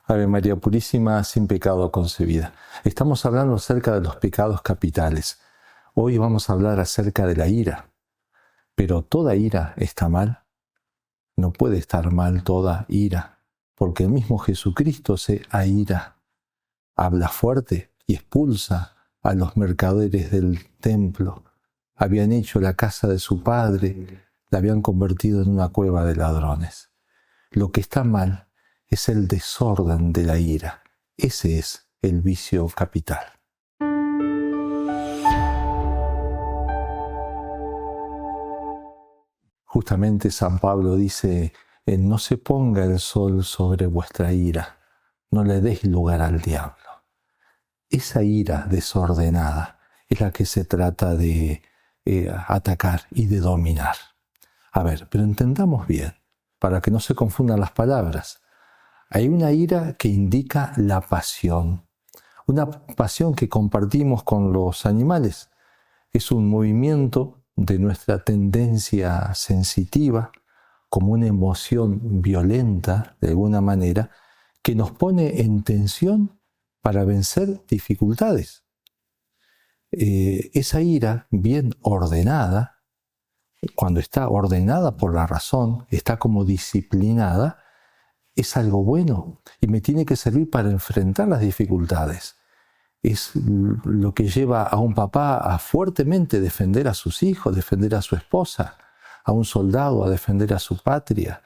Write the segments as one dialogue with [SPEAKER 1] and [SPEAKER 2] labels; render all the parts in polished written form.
[SPEAKER 1] Ave María Purísima, sin pecado concebida. Estamos hablando acerca de los pecados capitales. Hoy vamos a hablar acerca de la ira. Pero ¿toda ira está mal? No puede estar mal toda ira, porque el mismo Jesucristo se aira, habla fuerte y expulsa a los mercaderes del templo. Habían hecho la casa de su padre, la habían convertido en una cueva de ladrones. Lo que está mal es el desorden de la ira. Ese es el vicio capital. Justamente San Pablo dice, no se ponga el sol sobre vuestra ira, no le deis lugar al diablo. Esa ira desordenada es la que se trata de atacar y de dominar. A ver, pero entendamos bien, para que no se confundan las palabras. Hay una ira que indica la pasión, una pasión que compartimos con los animales. Es un movimiento de nuestra tendencia sensitiva, como una emoción violenta, de alguna manera, que nos pone en tensión para vencer dificultades. Esa ira bien ordenada, cuando está ordenada por la razón, está como disciplinada, es algo bueno y me tiene que servir para enfrentar las dificultades. Es lo que lleva a un papá a fuertemente defender a sus hijos, defender a su esposa, a un soldado a defender a su patria,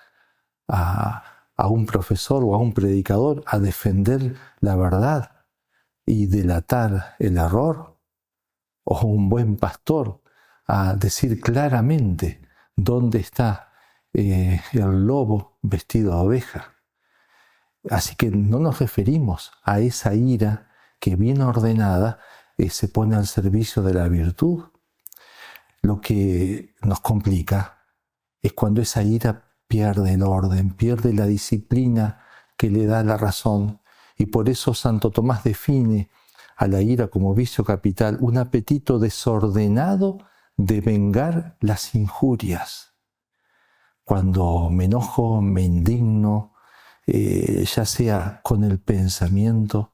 [SPEAKER 1] a un profesor o a un predicador a defender la verdad y delatar el error, o un buen pastor a decir claramente dónde está el lobo vestido de oveja. Así que no nos referimos a esa ira que bien ordenada se pone al servicio de la virtud. Lo que nos complica es cuando esa ira pierde el orden, pierde la disciplina que le da la razón. Y por eso Santo Tomás define a la ira como vicio capital, un apetito desordenado de vengar las injurias. Cuando me enojo, me indigno, ya sea con el pensamiento,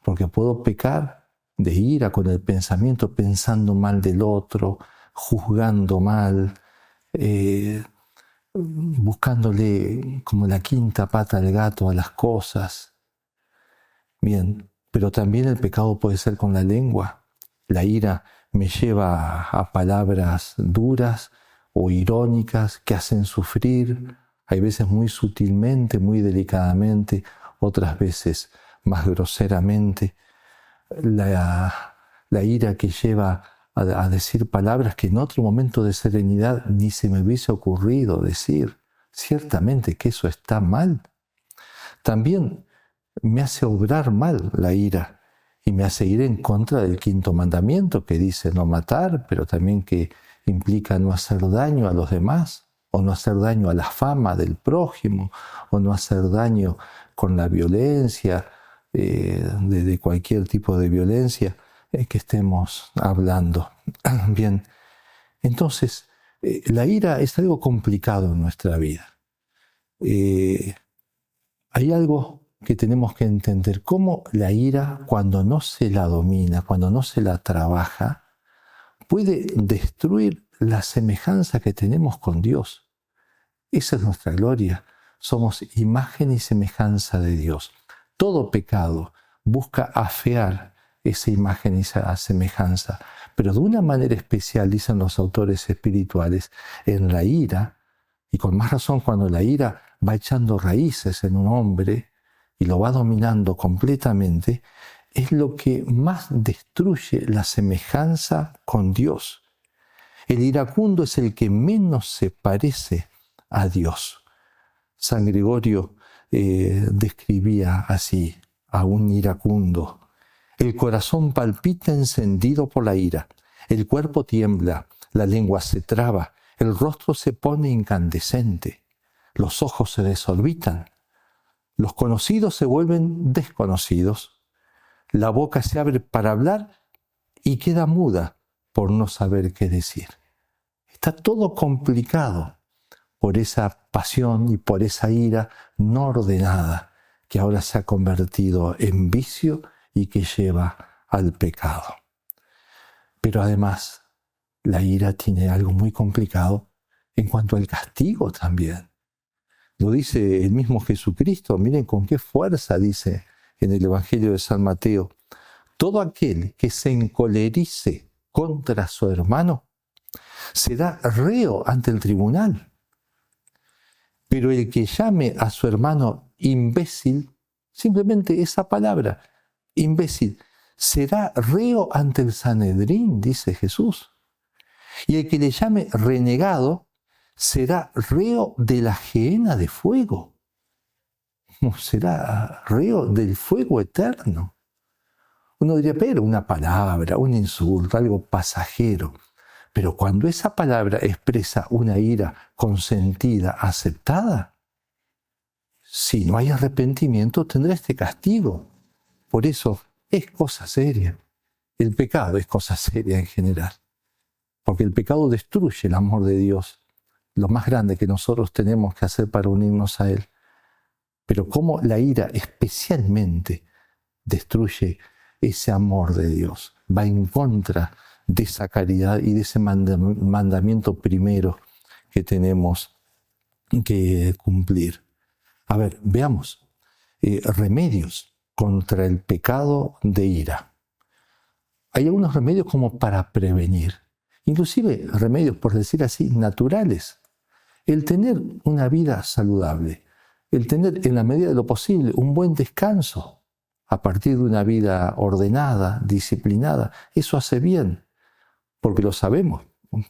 [SPEAKER 1] porque puedo pecar de ira con el pensamiento, pensando mal del otro, juzgando mal, buscándole como la quinta pata al gato a las cosas. Bien, pero también el pecado puede ser con la lengua. La ira me lleva a palabras duras o irónicas que hacen sufrir, hay veces muy sutilmente, muy delicadamente, otras veces más groseramente. La ira que lleva a decir palabras que en otro momento de serenidad ni se me hubiese ocurrido decir. Ciertamente que eso está mal. También me hace obrar mal la ira y me hace ir en contra del quinto mandamiento que dice no matar, pero también que implica no hacer daño a los demás, o no hacer daño a la fama del prójimo, o no hacer daño con la violencia, de cualquier tipo de violencia que estemos hablando. Bien, entonces la ira es algo complicado en nuestra vida. Hay algo que tenemos que entender, cómo la ira, cuando no se la domina, cuando no se la trabaja, puede destruir la semejanza que tenemos con Dios. Esa es nuestra gloria. Somos imagen y semejanza de Dios. Todo pecado busca afear esa imagen y esa semejanza, pero de una manera especial, dicen los autores espirituales, en la ira, y con más razón cuando la ira va echando raíces en un hombre y lo va dominando completamente, es lo que más destruye la semejanza con Dios. El iracundo es el que menos se parece a Dios. San Gregorio describía así a un iracundo: el corazón palpita encendido por la ira, el cuerpo tiembla, la lengua se traba, el rostro se pone incandescente, los ojos se desorbitan, los conocidos se vuelven desconocidos, la boca se abre para hablar y queda muda por no saber qué decir. Está todo complicado por esa pasión y por esa ira no ordenada que ahora se ha convertido en vicio y que lleva al pecado. Pero además, la ira tiene algo muy complicado en cuanto al castigo también. Lo dice el mismo Jesucristo, miren con qué fuerza dice en el Evangelio de San Mateo: todo aquel que se encolerice contra su hermano será reo ante el tribunal. Pero el que llame a su hermano imbécil, simplemente esa palabra, imbécil, será reo ante el Sanedrín, dice Jesús. Y el que le llame renegado será reo de la gehenna de fuego. Será reo del fuego eterno. Uno diría, pero una palabra, un insulto, algo pasajero. Pero cuando esa palabra expresa una ira consentida, aceptada, si no hay arrepentimiento, tendrá este castigo. Por eso es cosa seria. El pecado es cosa seria en general. Porque el pecado destruye el amor de Dios, lo más grande que nosotros tenemos que hacer para unirnos a Él. Pero cómo la ira especialmente destruye ese amor de Dios, va en contra de esa caridad y de ese mandamiento primero que tenemos que cumplir. A ver, veamos remedios contra el pecado de ira. Hay algunos remedios como para prevenir, inclusive remedios, por decir así, naturales. El tener una vida saludable, el tener en la medida de lo posible un buen descanso a partir de una vida ordenada, disciplinada, eso hace bien, porque lo sabemos,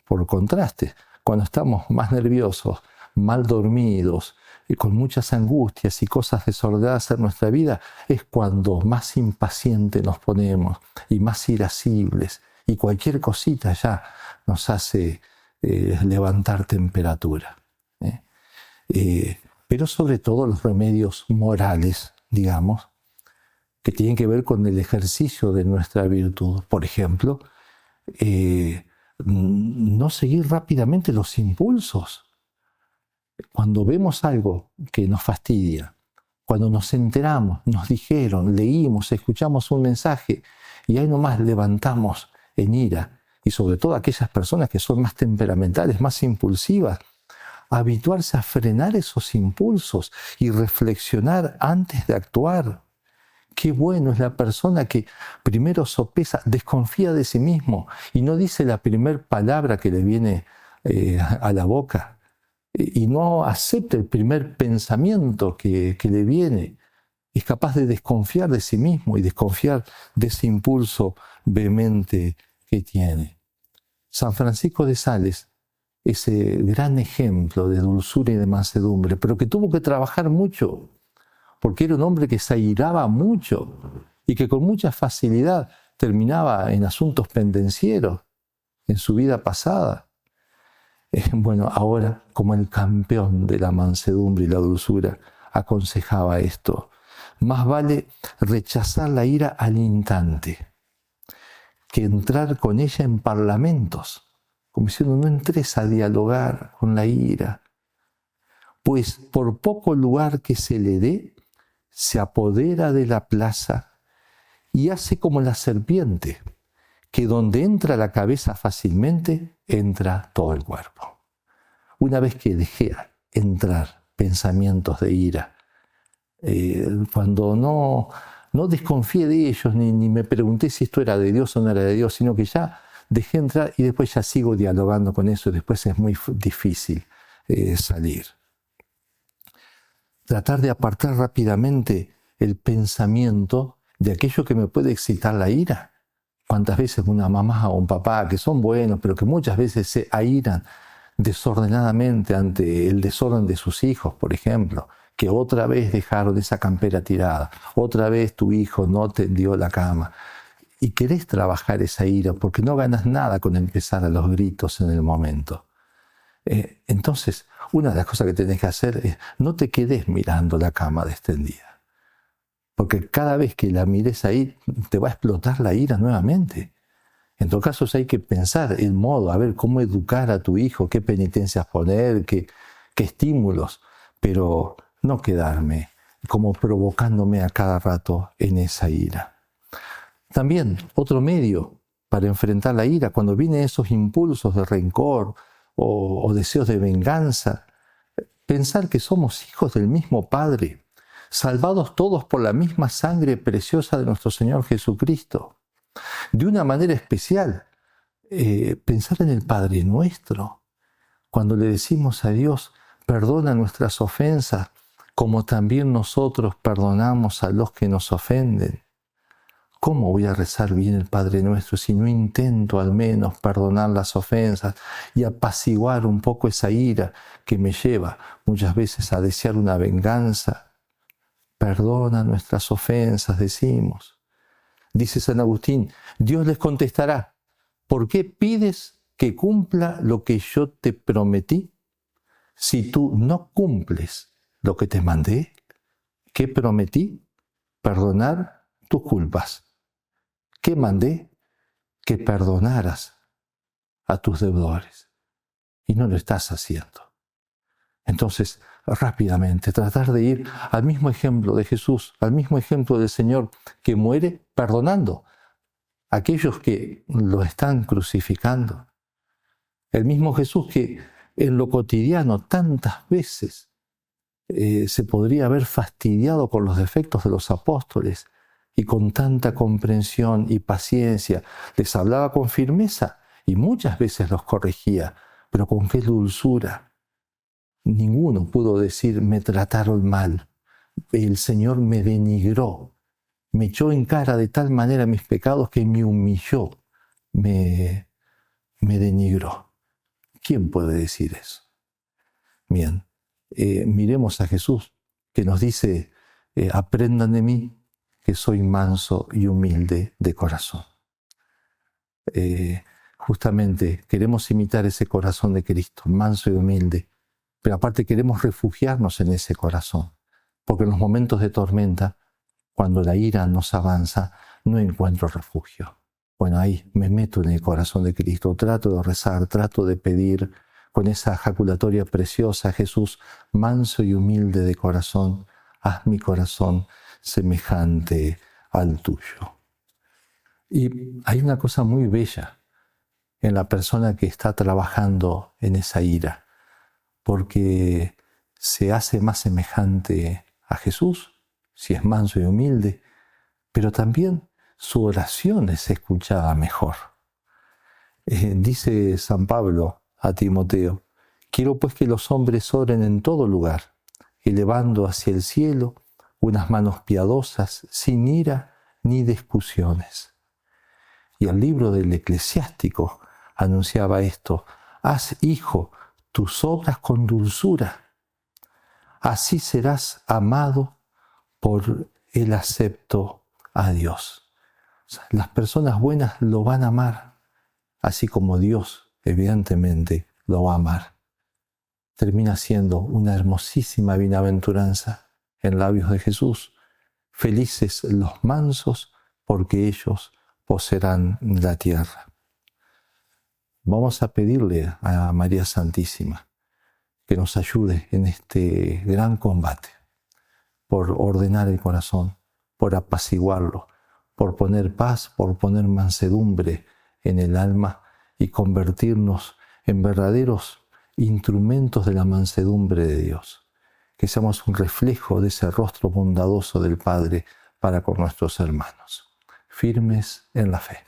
[SPEAKER 1] por contraste, cuando estamos más nerviosos, mal dormidos, y con muchas angustias y cosas desordenadas en nuestra vida, es cuando más impacientes nos ponemos y más irascibles, y cualquier cosita ya nos hace levantar temperatura. Pero sobre todo los remedios morales, digamos, que tienen que ver con el ejercicio de nuestra virtud. Por ejemplo, no seguir rápidamente los impulsos. Cuando vemos algo que nos fastidia, cuando nos enteramos, nos dijeron, leímos, escuchamos un mensaje y ahí nomás levantamos en ira, y sobre todo aquellas personas que son más temperamentales, más impulsivas, habituarse a frenar esos impulsos y reflexionar antes de actuar. Qué bueno es la persona que primero sopesa, desconfía de sí mismo y no dice la primera palabra que le viene a la boca y no acepta el primer pensamiento que le viene. Es capaz de desconfiar de sí mismo y desconfiar de ese impulso vehemente que tiene. San Francisco de Sales, ese gran ejemplo de dulzura y de mansedumbre, pero que tuvo que trabajar mucho, porque era un hombre que se airaba mucho y que con mucha facilidad terminaba en asuntos pendencieros en su vida pasada. Bueno, ahora, como el campeón de la mansedumbre y la dulzura, aconsejaba esto: más vale rechazar la ira al instante que entrar con ella en parlamentos, como diciendo, no entres a dialogar con la ira, pues por poco lugar que se le dé, se apodera de la plaza y hace como la serpiente, que donde entra la cabeza fácilmente, entra todo el cuerpo. Una vez que dejé entrar pensamientos de ira, cuando no desconfié de ellos, ni me pregunté si esto era de Dios o no era de Dios, sino que ya dejé entrar y después ya sigo dialogando con eso y después es muy difícil salir. Tratar de apartar rápidamente el pensamiento de aquello que me puede excitar la ira. ¿Cuántas veces una mamá o un papá que son buenos, pero que muchas veces se airan desordenadamente ante el desorden de sus hijos, por ejemplo, que otra vez dejaron esa campera tirada, otra vez tu hijo no tendió la cama, y querés trabajar esa ira porque no ganas nada con empezar a los gritos en el momento? Entonces, una de las cosas que tenés que hacer es no te quedes mirando la cama extendida, porque cada vez que la mires ahí te va a explotar la ira nuevamente. En todo caso, hay que pensar el modo, a ver cómo educar a tu hijo, qué penitencias poner, qué estímulos, pero no quedarme como provocándome a cada rato en esa ira. También otro medio para enfrentar la ira, cuando vienen esos impulsos de rencor o deseos de venganza, pensar que somos hijos del mismo Padre, salvados todos por la misma sangre preciosa de nuestro Señor Jesucristo. De una manera especial, pensar en el Padre Nuestro, cuando le decimos a Dios, perdona nuestras ofensas, como también nosotros perdonamos a los que nos ofenden. ¿Cómo voy a rezar bien el Padre Nuestro si no intento al menos perdonar las ofensas y apaciguar un poco esa ira que me lleva muchas veces a desear una venganza? Perdona nuestras ofensas, decimos. Dice San Agustín, Dios les contestará, ¿por qué pides que cumpla lo que yo te prometí? Si tú no cumples lo que te mandé, ¿qué prometí? Perdonar tus culpas. ¿Qué mandé? Que perdonaras a tus deudores. Y no lo estás haciendo. Entonces, rápidamente, tratar de ir al mismo ejemplo de Jesús, al mismo ejemplo del Señor que muere perdonando a aquellos que lo están crucificando. El mismo Jesús que en lo cotidiano tantas veces se podría haber fastidiado con los defectos de los apóstoles y con tanta comprensión y paciencia les hablaba con firmeza y muchas veces los corregía, pero con qué dulzura. Ninguno pudo decir me trataron mal. El Señor me denigró, me echó en cara de tal manera mis pecados que me humilló, me denigró. ¿Quién puede decir eso? Bien, miremos a Jesús, que nos dice, aprendan de mí, que soy manso y humilde de corazón. Justamente queremos imitar ese corazón de Cristo, manso y humilde, pero aparte queremos refugiarnos en ese corazón, porque en los momentos de tormenta, cuando la ira nos avanza, no encuentro refugio. Bueno, ahí me meto en el corazón de Cristo, trato de rezar, trato de pedir con esa ejaculatoria preciosa, Jesús, manso y humilde de corazón, haz mi corazón semejante al tuyo. Y hay una cosa muy bella en la persona que está trabajando en esa ira, porque se hace más semejante a Jesús, si es manso y humilde, pero también su oración es escuchada mejor. Dice San Pablo a Timoteo, quiero pues que los hombres oren en todo lugar, elevando hacia el cielo unas manos piadosas, sin ira ni discusiones. Y el libro del Eclesiástico anunciaba esto, haz, hijo, tus obras con dulzura, así serás amado por el acepto a Dios. O sea, las personas buenas lo van a amar, así como Dios, evidentemente, lo va a amar. Termina siendo una hermosísima bienaventuranza en labios de Jesús. Felices los mansos, porque ellos poseerán la tierra. Vamos a pedirle a María Santísima que nos ayude en este gran combate, por ordenar el corazón, por apaciguarlo, por poner paz, por poner mansedumbre en el alma y convertirnos en verdaderos instrumentos de la mansedumbre de Dios. Que seamos un reflejo de ese rostro bondadoso del Padre para con nuestros hermanos. Firmes en la fe.